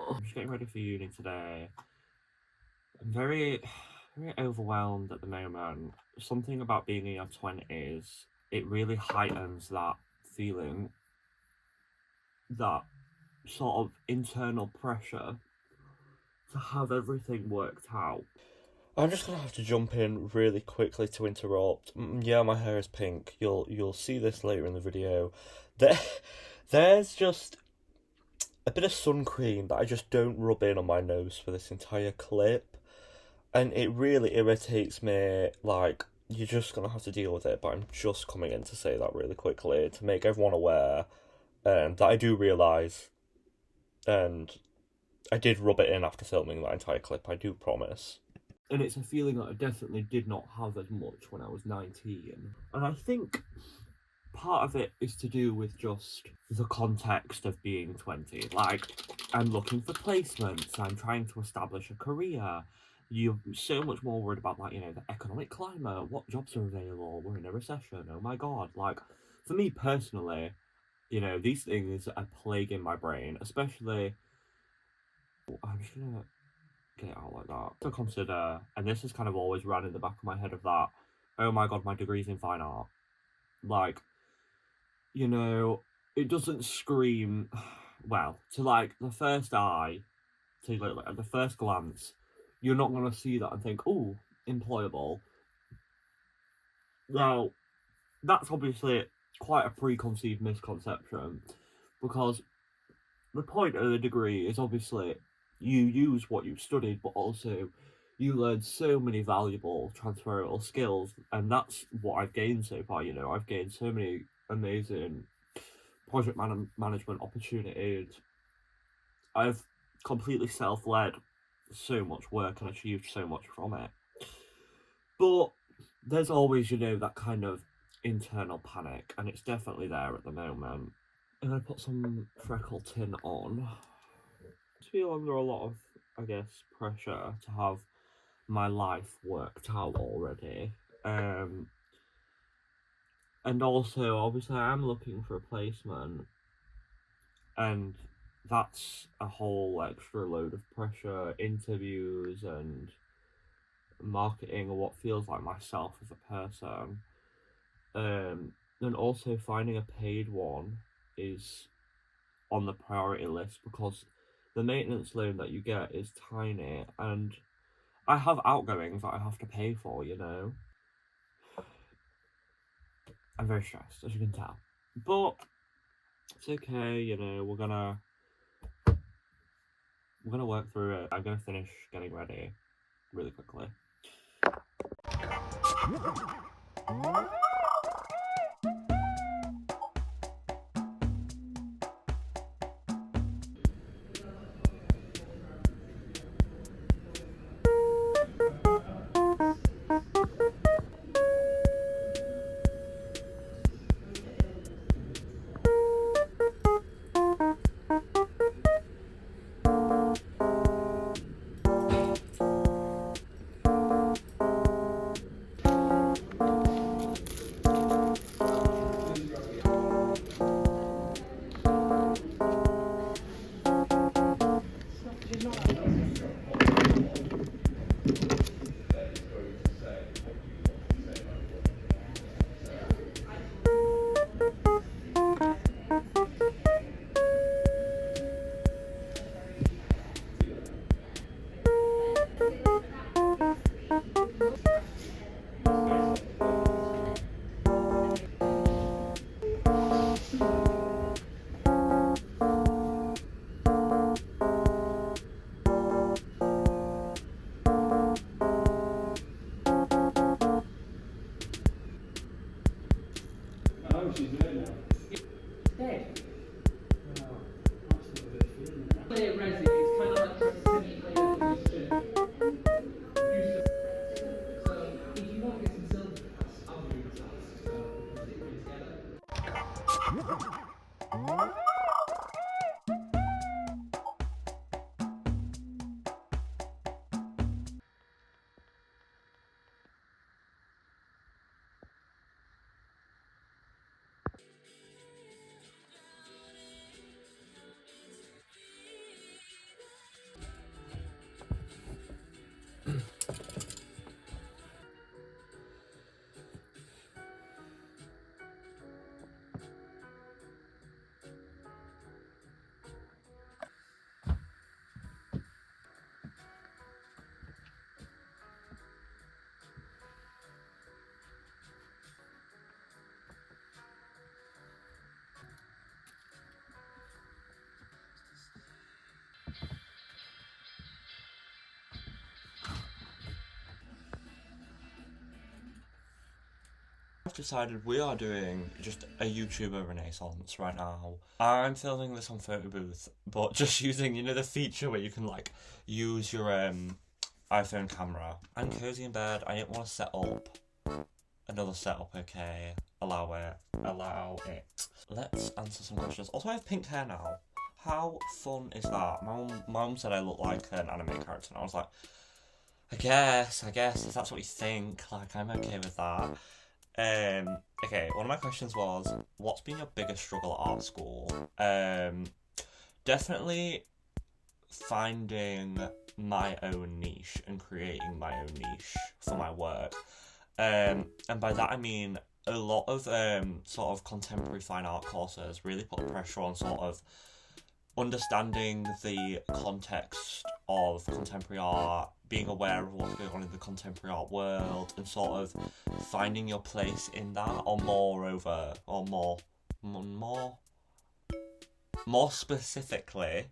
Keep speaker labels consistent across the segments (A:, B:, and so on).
A: I'm just getting ready for uni today. I'm very overwhelmed at the moment. Something about being in your 20s, it really heightens that feeling, that sort of internal pressure to have everything worked out. I'm just gonna have to jump in really quickly to interrupt. Yeah, my hair is pink. You'll see this later in the video. There's just a bit of sun cream that I just don't rub in on my nose for this entire clip, and it really irritates me. Like, you're just gonna have to deal with it, but I'm just coming in to say that really quickly to make everyone aware that I do realise, and I did rub it in after filming that entire clip, I do promise. And it's a feeling that I definitely did not have as much when I was 19. And I think part of it is to do with just the context of being 20. Like, I'm looking for placements, I'm trying to establish a career. You're so much more worried about, like, the economic climate, what jobs are available, we're in a recession, oh my god. Like, for me personally, these things are plaguing my brain, especially. I'm just gonna get it out like that. To consider, and this has kind of always run in the back of my head, of that, oh my god, my degree's in fine art. Like, it doesn't scream, well, to like the first eye, to like at the first glance, you're not gonna see that and think, oh, employable. Now, that's obviously quite a preconceived misconception, because the point of the degree is obviously you use what you studied, but also you learn so many valuable transferable skills, and that's what I've gained so far. I've gained so many amazing project management opportunities. I've completely self-led so much work and achieved so much from it. But there's always, that kind of internal panic, and it's definitely there at the moment. And I put some freckle tin on. I feel under a lot of, I guess, pressure to have my life worked out already. And also, obviously, I am looking for a placement, and that's a whole extra load of pressure, interviews and marketing, or what feels like myself as a person. And also finding a paid one is on the priority list, because the maintenance loan that you get is tiny, and I have outgoings that I have to pay for. I'm very stressed, as you can tell, but it's okay. We're gonna work through it. I'm gonna finish getting ready really quickly.
B: Oh, she's dead now. Dead? Wow, that's not a bit feeling that. Resin, it's kind of like so if you want to get some silver glass, I'll do the task. So we can stick them together.
A: decided we are doing just a YouTuber renaissance right now. I'm filming this on Photo Booth, but just using, you know, the feature where you can like use your iPhone camera. I'm cozy in bed. I didn't want to set up another setup. Okay, allow it. Let's answer some questions. Also, I have pink hair now. How fun is that? My mum said I look like an anime character, and I was like, I guess, if that's what you think, like, I'm okay with that. Okay, one of my questions was, what's been your biggest struggle at art school? Definitely finding my own niche and creating my own niche for my work. And by that I mean a lot of sort of contemporary fine art courses really put pressure on sort of understanding the context of contemporary art, being aware of what's going on in the contemporary art world, and sort of finding your place in that, or more specifically,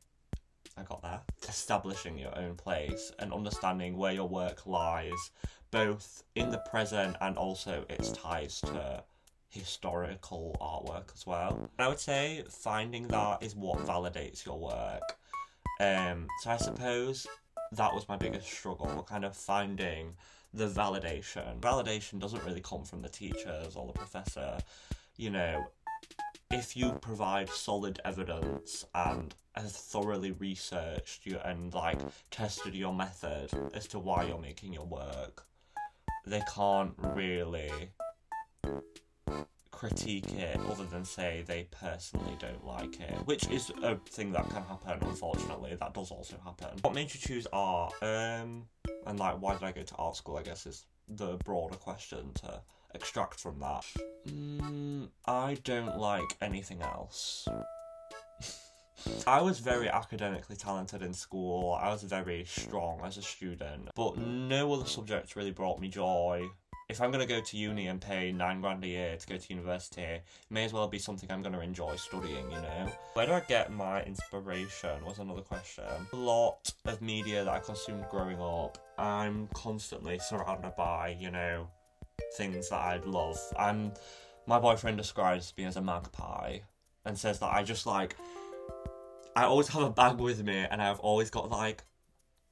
A: I got that, establishing your own place and understanding where your work lies, both in the present and also its ties to historical artwork as well. And I would say finding that is what validates your work. So I suppose that was my biggest struggle, kind of finding the validation. Validation doesn't really come from the teachers or the professor. You know, if you provide solid evidence and has thoroughly researched you and like tested your method as to why you're making your work, they can't really critique it other than say they personally don't like it, which is a thing that can happen. Unfortunately, that does also happen. What made you choose art, and like why did I go to art school, I guess, is the broader question to extract from that. I don't like anything else. I was very academically talented in school. I was very strong as a student, but no other subject really brought me joy. If I'm going to go to uni and pay £9 grand a year to go to university, it may as well be something I'm going to enjoy studying, you know? Where do I get my inspiration was another question. A lot of media that I consumed growing up, I'm constantly surrounded by, you know, things that I love. My boyfriend describes me as a magpie and says that I always have a bag with me and I've always got like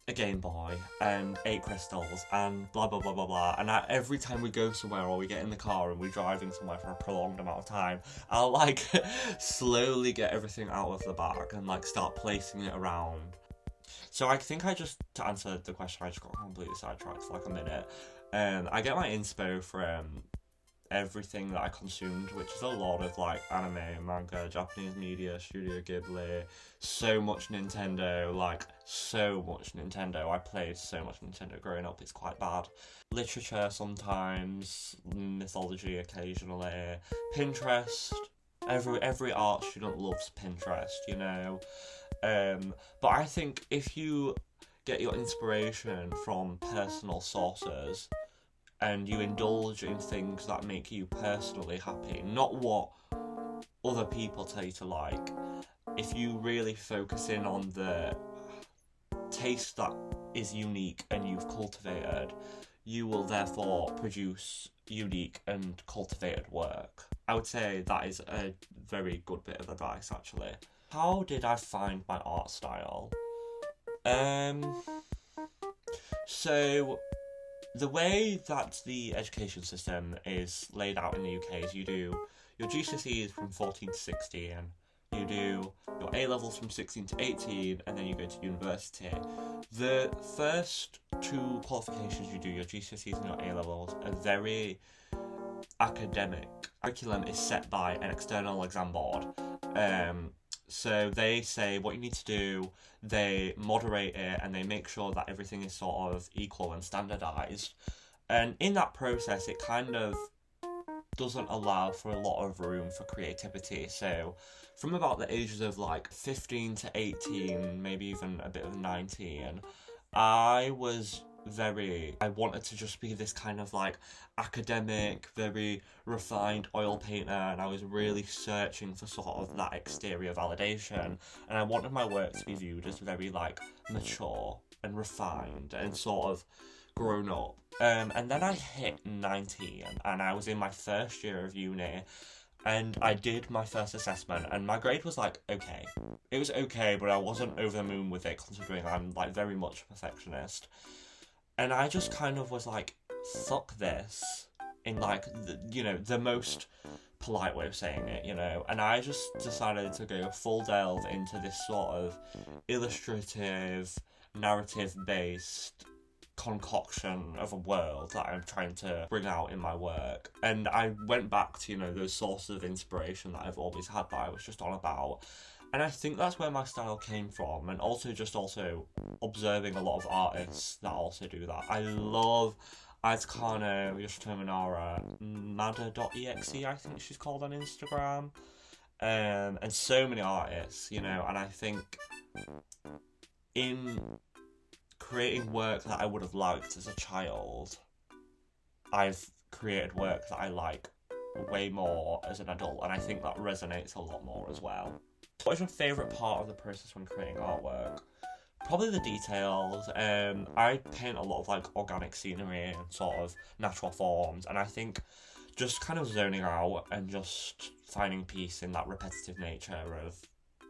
A: a Game Boy and 8 crystals and blah blah blah blah blah, and every time we go somewhere or we get in the car and we're driving somewhere for a prolonged amount of time, I'll like slowly get everything out of the bag and like start placing it around. So I think to answer the question, I just got completely sidetracked for like a minute. I get my inspo from everything that I consumed, which is a lot of like anime, manga, Japanese media, Studio Ghibli, so much Nintendo. I played so much Nintendo growing up, it's quite bad. Literature sometimes, mythology occasionally, Pinterest. Every art student loves Pinterest, you know. But I think if you get your inspiration from personal sources and you indulge in things that make you personally happy, not what other people tell you to like, if you really focus in on the taste that is unique and you've cultivated, you will therefore produce unique and cultivated work. I would say that is a very good bit of advice, actually. How did I find my art style? So the way that the education system is laid out in the UK is you do your GCSEs from 14 to 16, you do your A-levels from 16 to 18, and then you go to university. The first 2 qualifications you do, your GCSEs and your A-levels, are very academic. Curriculum is set by an external exam board. So they say what you need to do, they moderate it, and they make sure that everything is sort of equal and standardised. And in that process, it kind of doesn't allow for a lot of room for creativity. So from about the ages of like 15 to 18, maybe even a bit of 19, I wanted to just be this kind of like academic, very refined oil painter, and I was really searching for sort of that exterior validation, and I wanted my work to be viewed as very like mature and refined and sort of grown up. And then I hit 19 and I was in my first year of uni, and I did my first assessment, and my grade was like okay. It was okay, but I wasn't over the moon with it, considering I'm like very much a perfectionist. And I just kind of was like, fuck this, in like the most polite way of saying it, and I just decided to go full delve into this sort of illustrative, narrative based concoction of a world that I'm trying to bring out in my work. And I went back to, those sources of inspiration that I've always had, that I was just on about. And I think that's where my style came from, and also observing a lot of artists that also do that. I love Azcano, Yoshitominara, Mada.exe, I think she's called on Instagram, and so many artists, and I think in creating work that I would have liked as a child, I've created work that I like way more as an adult, and I think that resonates a lot more as well. What is your favourite part of the process when creating artwork? Probably the details. I paint a lot of like organic scenery and sort of natural forms, and I think just kind of zoning out and just finding peace in that repetitive nature of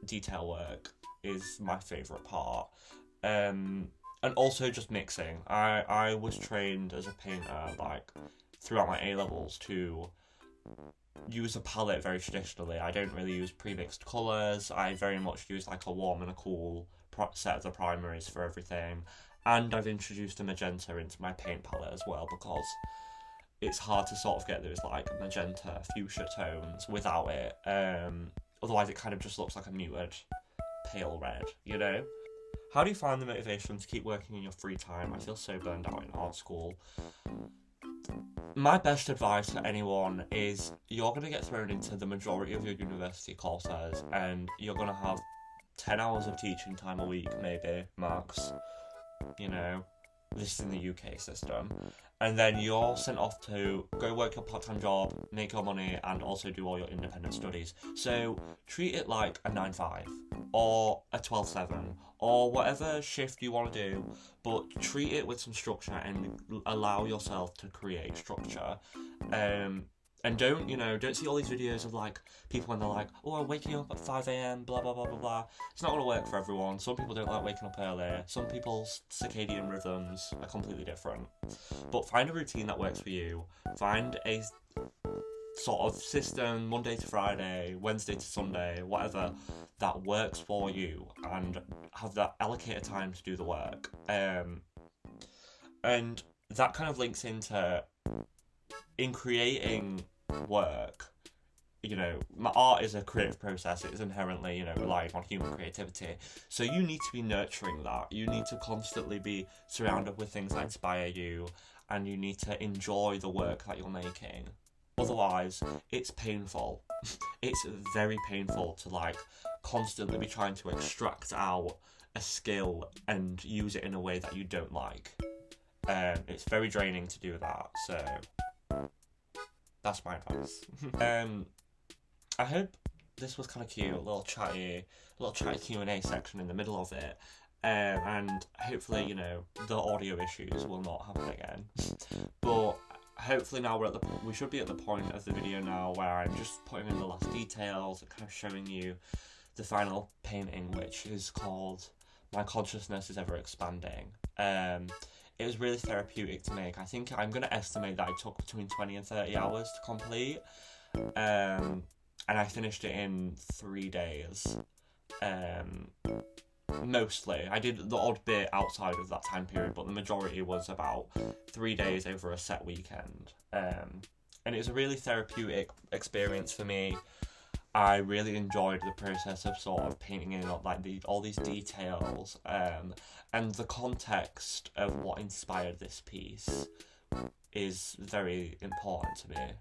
A: detail work is my favourite part. And also just mixing. I was trained as a painter like throughout my A-levels to use a palette very traditionally. I don't really use pre-mixed colours. I very much use like a warm and a cool set of the primaries for everything. And I've introduced a magenta into my paint palette as well, because it's hard to sort of get those like magenta fuchsia tones without it. Otherwise it kind of just looks like a muted pale red, How do you find the motivation to keep working in your free time? I feel so burned out in art school. My best advice to anyone is you're going to get thrown into the majority of your university courses, and you're going to have 10 hours of teaching time a week, maybe, max. This is in the UK system. And then you're sent off to go work your part-time job, make your money, and also do all your independent studies. So treat it like a 9-5 or a 12-7 or whatever shift you want to do, but treat it with some structure and allow yourself to create structure. And don't see all these videos of like people when they're like, oh, I'm waking up at 5 a.m, blah, blah, blah, blah, blah. It's not going to work for everyone. Some people don't like waking up early. Some people's circadian rhythms are completely different. But find a routine that works for you. Find a sort of system, Monday to Friday, Wednesday to Sunday, whatever, that works for you, and have that allocated time to do the work. And that kind of links into, in creating work, my art is a creative process. It is inherently, relying on human creativity. So you need to be nurturing that. You need to constantly be surrounded with things that inspire you, and you need to enjoy the work that you're making. Otherwise, it's painful. It's very painful to like constantly be trying to extract out a skill and use it in a way that you don't like. It's very draining to do that. So that's my advice. I hope this was kind of cute, a little chatty Q&A section in the middle of it. And hopefully, the audio issues will not happen again. But hopefully now we should be at the point of the video now where I'm just putting in the last details and kind of showing you the final painting, which is called My Consciousness is Ever Expanding. It was really therapeutic to make. I think I'm going to estimate that it took between 20 and 30 hours to complete. And I finished it in 3 days. Mostly. I did the odd bit outside of that time period, but the majority was about 3 days over a set weekend. And it was a really therapeutic experience for me. I really enjoyed the process of sort of painting in like all these details, and the context of what inspired this piece is very important to me.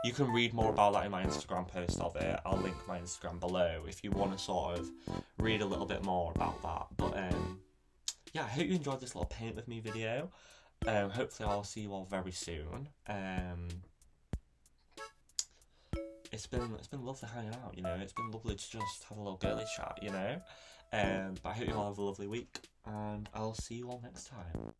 A: You can read more about that in my Instagram post of it. I'll link my Instagram below if you want to sort of read a little bit more about that. But yeah, I hope you enjoyed this little paint with me video. Hopefully I'll see you all very soon. It's been lovely hanging out, It's been lovely to just have a little girly chat, But I hope you all have a lovely week, and I'll see you all next time.